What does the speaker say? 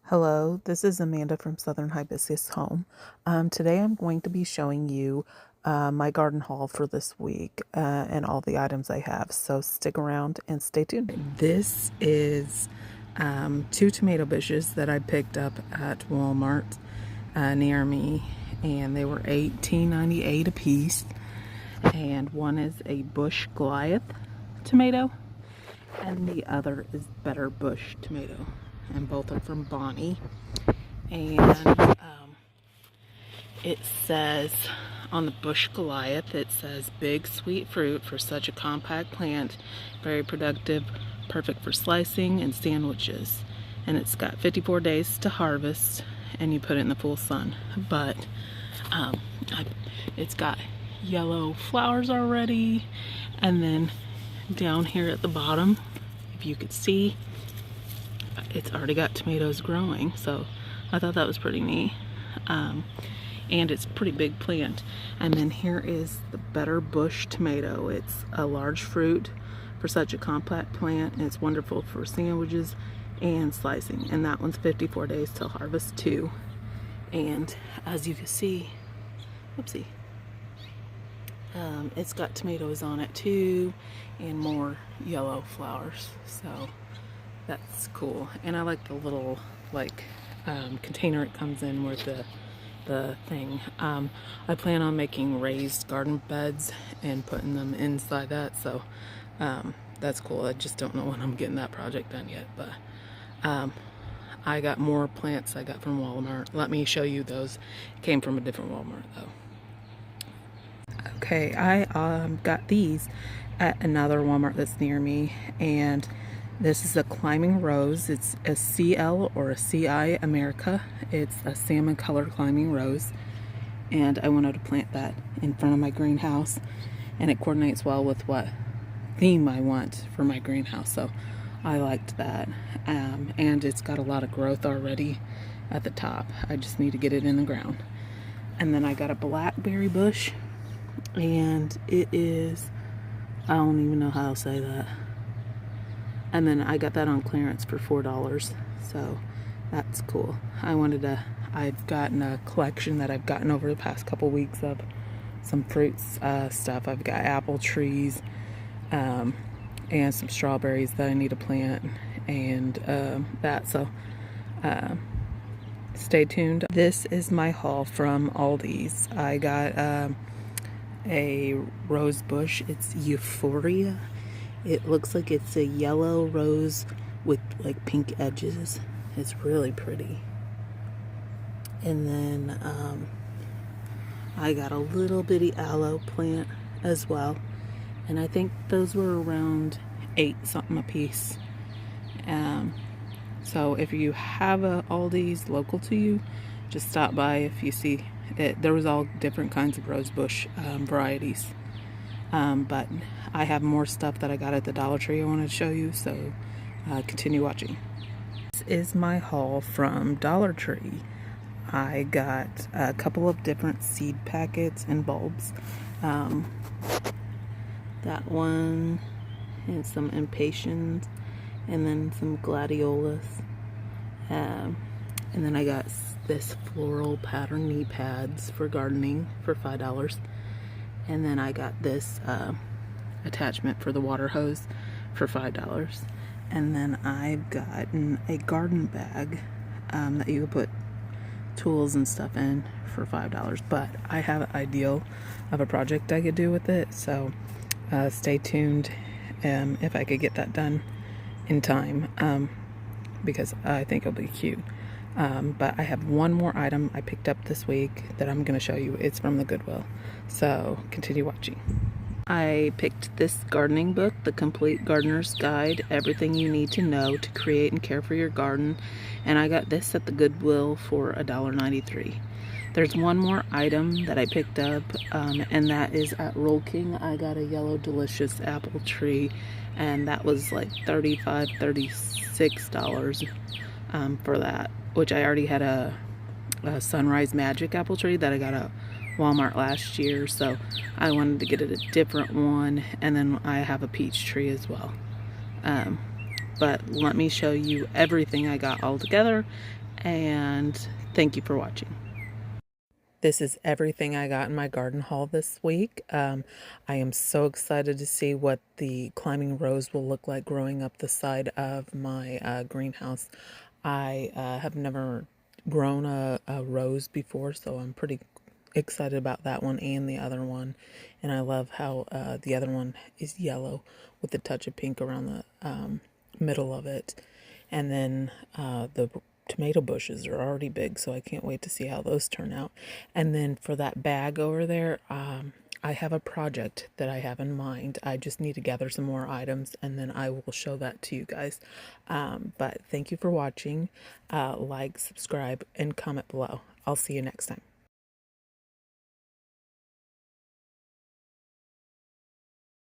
Hello, this is Amanda from Southern Hibiscus Home. Today I'm going to be showing you my garden haul for this week and all the items I have. So stick around and stay tuned. This is 2 tomato bushes that I picked up at Walmart near me, and they were $18.98 a piece. And one is a Bush Goliath tomato, and the other is Better Bush tomato, and both are from Bonnie. And it says on the Bush Goliath, it says big sweet fruit for such a compact plant, very productive, perfect for slicing and sandwiches. And it's got 54 days to harvest, and you put it in the full sun. But it's got yellow flowers already, and then down here at the bottom, if you could see, it's already got tomatoes growing, so I thought that was pretty neat. And it's a pretty big plant. And then here is the Better Bush tomato. It's a large fruit for such a compact plant, and it's wonderful for sandwiches and slicing. And that one's 54 days till harvest too. And as you can see, whoopsie, it's got tomatoes on it too, and more yellow flowers, so that's cool. And I like the little container it comes in with the thing. I plan on making raised garden beds and putting them inside that, so that's cool. I just don't know when I'm getting that project done yet, but I got more plants I got from Walmart. Let me show you those. Came from a different Walmart though. Okay, I got these at another Walmart that's near me, and this is a climbing rose. It's a CL or a CI America. It's a salmon colored climbing rose, and I wanted to plant that in front of my greenhouse, and it coordinates well with what theme I want for my greenhouse, so I liked that. And it's got a lot of growth already at the top. I just need to get it in the ground. And then I got a blackberry bush, and it is, I don't even know how to say that. And then I got that on clearance for $4, so that's cool. I've gotten a collection that I've gotten over the past couple weeks of some fruits stuff. I've got apple trees and some strawberries that I need to plant, and that, so stay tuned. This is my haul from Aldi's. I got a rose bush. It's Euphoria. It looks like it's a yellow rose with like pink edges. It's really pretty. And then I got a little bitty aloe plant as well, and I think those were around $8 something a piece. So if you have a Aldi's local to you, just stop by. If you see it, there was all different kinds of rose bush varieties. But I have more stuff that I got at the Dollar Tree I want to show you, so continue watching. This is my haul from Dollar Tree. I got a couple of different seed packets and bulbs. That one, and some impatiens, and then some gladiolas. And then I got this floral pattern knee pads for gardening for $5. And then I got this attachment for the water hose for $5. And then I've gotten a garden bag that you can put tools and stuff in for $5. But I have an ideal of a project I could do with it, so stay tuned if I could get that done in time, because I think it'll be cute. But I have one more item I picked up this week that I'm going to show you. It's from the Goodwill, so continue watching. I picked this gardening book, The Complete Gardener's Guide, Everything You Need to Know to Create and Care for Your Garden, and I got this at the Goodwill for $1.93. There's one more item that I picked up, and that is at Roll King. I got a Yellow Delicious apple tree, and that was like $35, $36 for that, which I already had a Sunrise Magic apple tree that I got at Walmart last year, so I wanted to get it a different one. And then I have a peach tree as well. But let me show you everything I got all together, and thank you for watching. This is everything I got in my garden haul this week. I am so excited to see what the climbing rose will look like growing up the side of my greenhouse. I have never grown a rose before, so I'm pretty excited about that one and the other one. And I love how the other one is yellow with a touch of pink around the middle of it. And then the tomato bushes are already big, so I can't wait to see how those turn out. And then for that bag over there, I have a project that I have in mind. I just need to gather some more items, and then I will show that to you guys. But thank you for watching. Like, subscribe, and comment below. I'll see you next time.